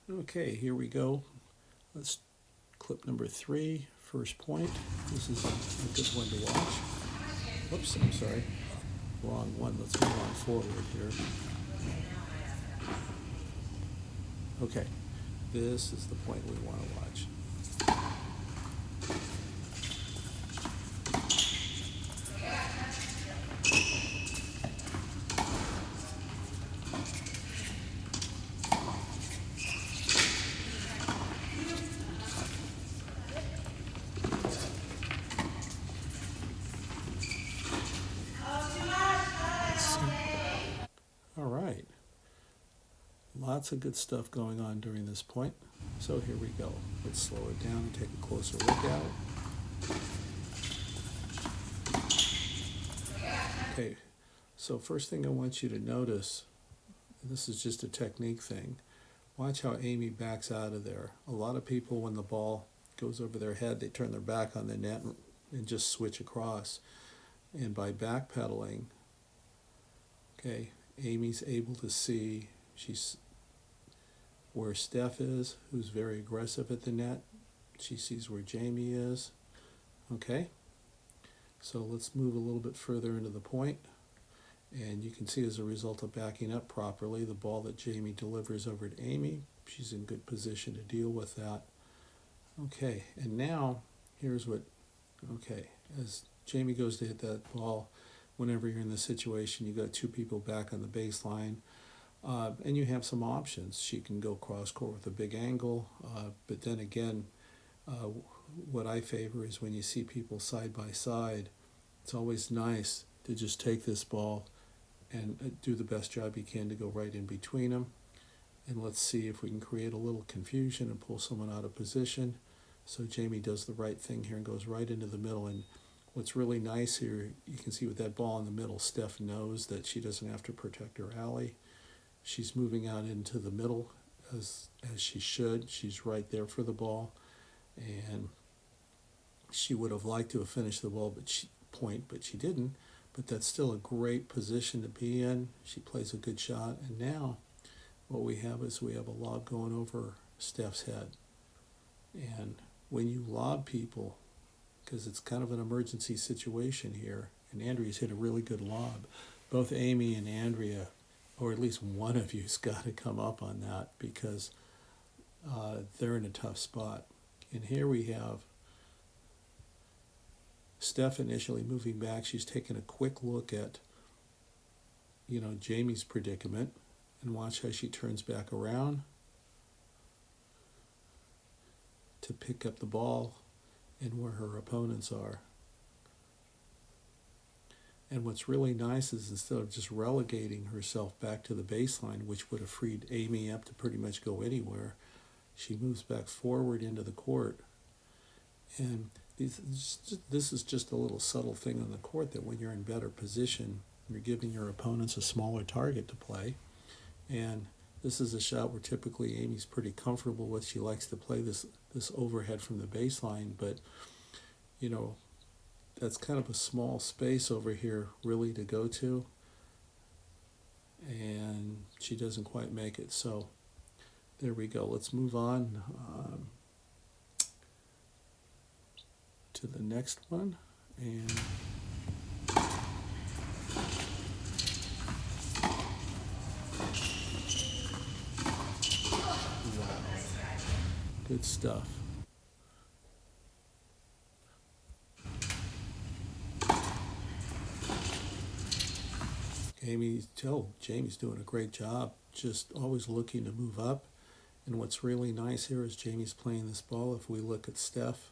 Okay, here we go. Let's clip number 3, first point. This is a good one to watch. Whoops, I'm sorry. Wrong one. Let's move on forward here. Okay, this is the point we want to watch. All right, lots of good stuff going on during this point. So here we go. Let's slow it down and take a closer look at it. Okay, so first thing I want you to notice, this is just a technique thing, watch how Amy backs out of there. A lot of people, when the ball goes over their head, they turn their back on the net and just switch across. And by backpedaling, okay, Amy's able to see she's where Steph is, who's very aggressive at the net. She sees where Jamie is. Okay, so let's move a little bit further into the point. And you can see as a result of backing up properly, the ball that Jamie delivers over to Amy, she's in good position to deal with that. Okay, and now here's what, okay, as Jamie goes to hit that ball, whenever you're in this situation, you got two people back on the baseline, and you have some options. She can go cross court with a big angle, but then again, what I favor is when you see people side by side, it's always nice to just take this ball and do the best job you can to go right in between them. And let's see if we can create a little confusion and pull someone out of position. So Jamie does the right thing here and goes right into the middle. And what's really nice here, you can see with that ball in the middle, Steph knows that she doesn't have to protect her alley. She's moving out into the middle as she should. She's right there for the ball. And she would have liked to have finished the ball but she didn't. But that's still a great position to be in. She plays a good shot. And now what we have is we have a lob going over Steph's head. And when you lob people, because it's kind of an emergency situation here, and Andrea's hit a really good lob, both Amy and Andrea, or at least one of you's got to come up on that because they're in a tough spot. And here we have Steph initially moving back. She's taking a quick look at, Jamie's predicament, and watch how she turns back around to pick up the ball and where her opponents are. And what's really nice is instead of just relegating herself back to the baseline, which would have freed Amy up to pretty much go anywhere, she moves back forward into the court. And this is just a little subtle thing on the court that when you're in better position, you're giving your opponents a smaller target to play. And this is a shot where typically Amy's pretty comfortable with. She likes to play this overhead from the baseline, but that's kind of a small space over here really to go to, and she doesn't quite make it. So there we go. Let's move on to the next one. And wow, good stuff. Jamie's doing a great job, just always looking to move up. And what's really nice here is Jamie's playing this ball. If we look at Steph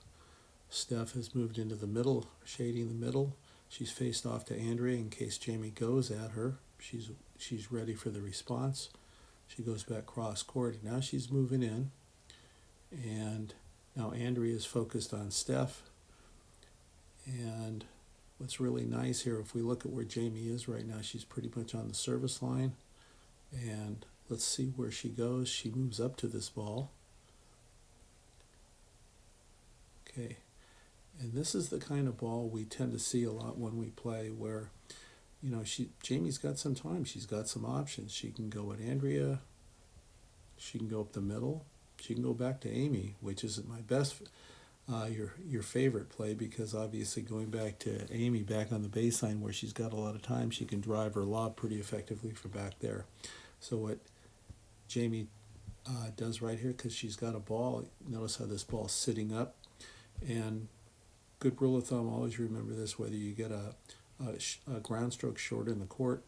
has moved into the middle, shading the middle. She's faced off to Andrea in case Jamie goes at her. She's ready for the response. She goes back cross court. Now she's moving in. And now Andrea is focused on Steph. And what's really nice here, if we look at where Jamie is right now, she's pretty much on the service line. And let's see where she goes. She moves up to this ball. Okay. And this is the kind of ball we tend to see a lot when we play where, Jamie's got some time. She's got some options. She can go at Andrea. She can go up the middle. She can go back to Amy, which isn't my best, your favorite play, because obviously going back to Amy back on the baseline where she's got a lot of time, she can drive her lob pretty effectively from back there. So what Jamie does right here, because she's got a ball, notice how this ball's sitting up, and good rule of thumb, always remember this, whether you get a ground stroke short in the court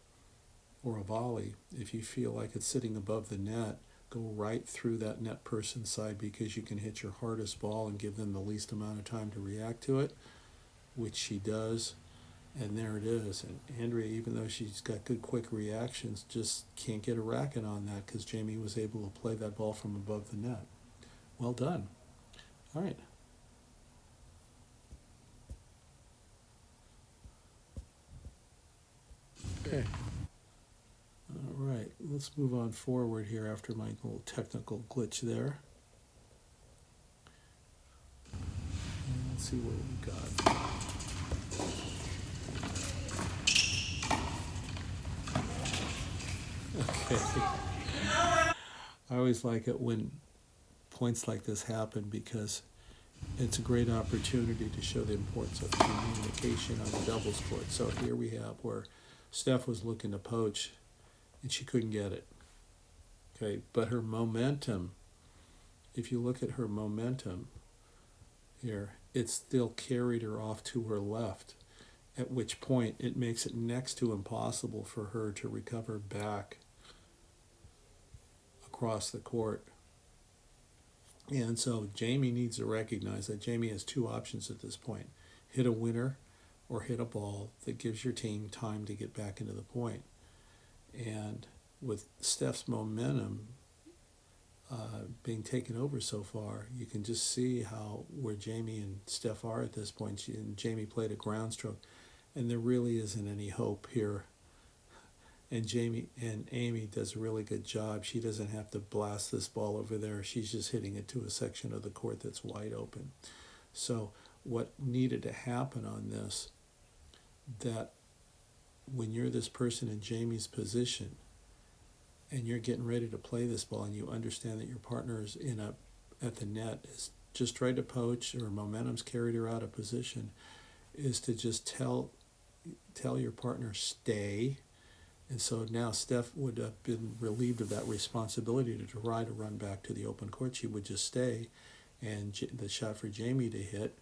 or a volley, if you feel like it's sitting above the net, go right through that net person's side, because you can hit your hardest ball and give them the least amount of time to react to it, which she does. And there it is. And Andrea, even though she's got good quick reactions, just can't get a racket on that because Jamie was able to play that ball from above the net. Well done. All right. Okay. All right, let's move on forward here after my little technical glitch there. And let's see what we got. Okay. I always like it when points like this happen because it's a great opportunity to show the importance of communication on the doubles court. So here we have where Steph was looking to poach and she couldn't get it. Okay, but her momentum, if you look at her momentum here, it still carried her off to her left, at which point it makes it next to impossible for her to recover back across the court. And so Jamie needs to recognize that Jamie has two options at this point: hit a winner or hit a ball that gives your team time to get back into the point. And with Steph's momentum being taken over so far, you can just see how where Jamie and Steph are at this point. Jamie played a ground stroke, and there really isn't any hope here. And Amy does a really good job. She doesn't have to blast this ball over there. She's just hitting it to a section of the court that's wide open. So what needed to happen on this, that when you're this person in Jamie's position and you're getting ready to play this ball and you understand that your partner is at the net is just trying to poach or momentum's carried her out of position, is to just tell your partner stay. And so now Steph would have been relieved of that responsibility to try to run back to the open court. She would just stay, and the shot for Jamie to hit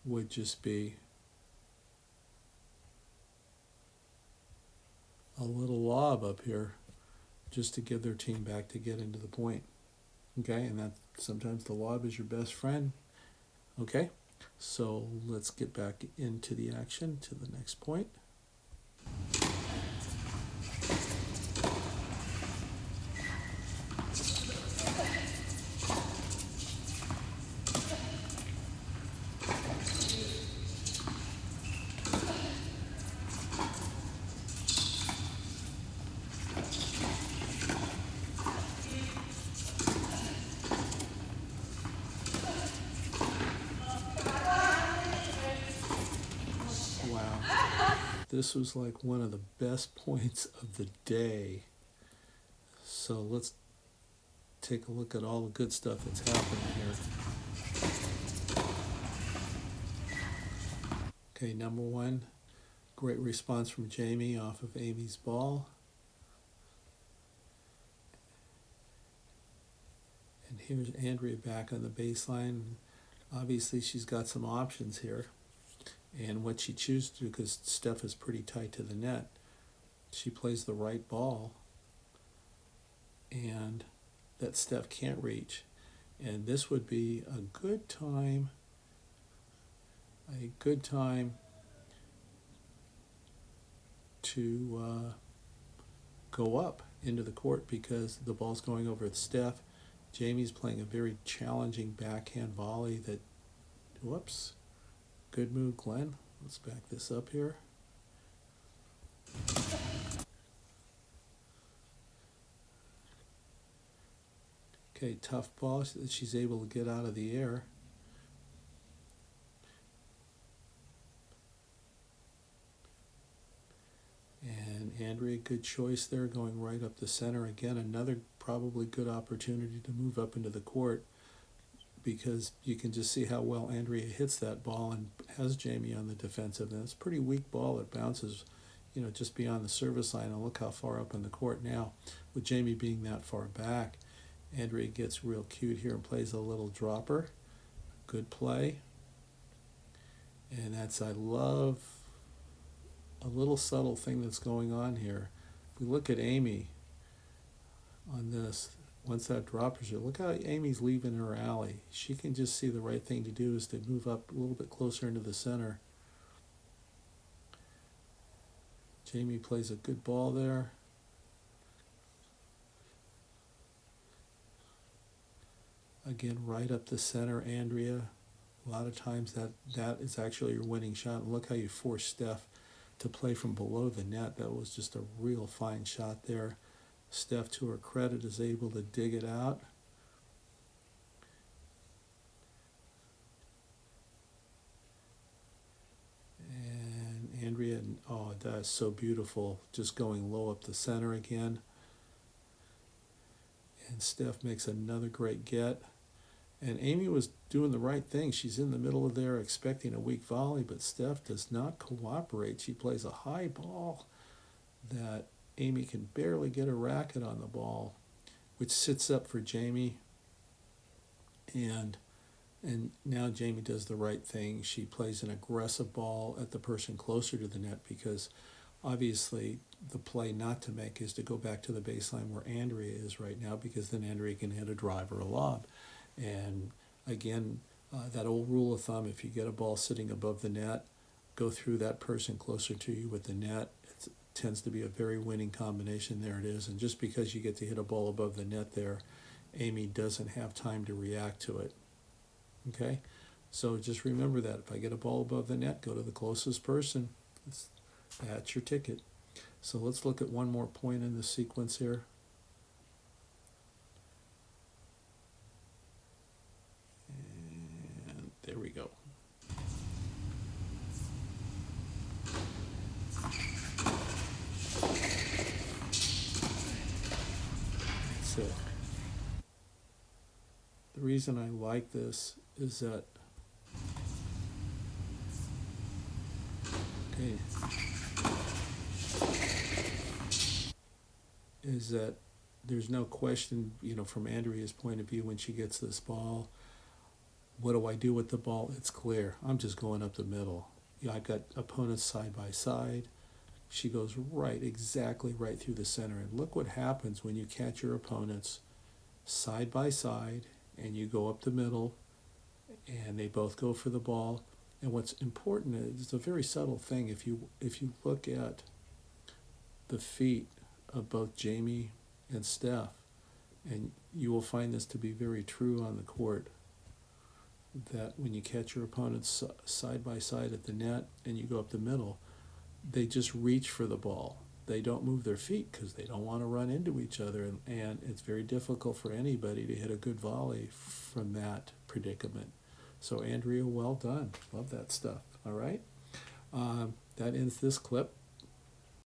would just be a little lob up here just to give their team back to get into the point. Okay, and that sometimes the lob is your best friend. Okay, so let's get back into the action to the next point. This was like one of the best points of the day. So let's take a look at all the good stuff that's happening here. Okay, number one, great response from Jamie off of Amy's ball. And here's Andrea back on the baseline. Obviously, she's got some options here. And what she chooses to do, because Steph is pretty tight to the net, she plays the right ball, and that Steph can't reach. And this would be a good time to go up into the court because the ball's going over at Steph. Jamie's playing a very challenging backhand volley that, whoops. Good move, Glenn. Let's back this up here. Okay, tough ball that she's able to get out of the air. And Andrea, good choice there, going right up the center. Again, another probably good opportunity to move up into the court, because you can just see how well Andrea hits that ball and has Jamie on the defensive. And it's a pretty weak ball. It bounces, just beyond the service line. And look how far up in the court now. With Jamie being that far back, Andrea gets real cute here and plays a little dropper. Good play. And I love a little subtle thing that's going on here. If we look at Amy on this, once that dropper's here, look how Amy's leaving her alley. She can just see the right thing to do is to move up a little bit closer into the center. Jamie plays a good ball there. Again, right up the center, Andrea. A lot of times that is actually your winning shot. And look how you force Steph to play from below the net. That was just a real fine shot there. Steph, to her credit, is able to dig it out. And Andrea, oh, that's so beautiful, just going low up the center again. And Steph makes another great get. And Amy was doing the right thing. She's in the middle of there expecting a weak volley, but Steph does not cooperate. She plays a high ball that Amy can barely get a racket on the ball, which sits up for Jamie. And now Jamie does the right thing. She plays an aggressive ball at the person closer to the net, because obviously the play not to make is to go back to the baseline where Andrea is right now, because then Andrea can hit a drive or a lob. And again, that old rule of thumb, if you get a ball sitting above the net, go through that person closer to you with the net. It tends to be a very winning combination. There it is. And just because you get to hit a ball above the net there, Amy doesn't have time to react to it. Okay? So just remember that. If I get a ball above the net, go to the closest person. That's your ticket. So let's look at one more point in the sequence here. And there we go. That's it. The reason I like this is that there's no question, from Andrea's point of view, when she gets this ball, what do I do with the ball? It's clear. I'm just going up the middle. I've got opponents side by side. She goes exactly right through the center. And look what happens when you catch your opponents side by side and you go up the middle and they both go for the ball. And what's important is, it's a very subtle thing. If you look at the feet of both Jamie and Steph, and you will find this to be very true on the court, that when you catch your opponents side by side at the net and you go up the middle, they just reach for the ball. They don't move their feet because they don't want to run into each other, and it's very difficult for anybody to hit a good volley from that predicament. So Andrea, well done. Love that stuff. All right. That ends this clip.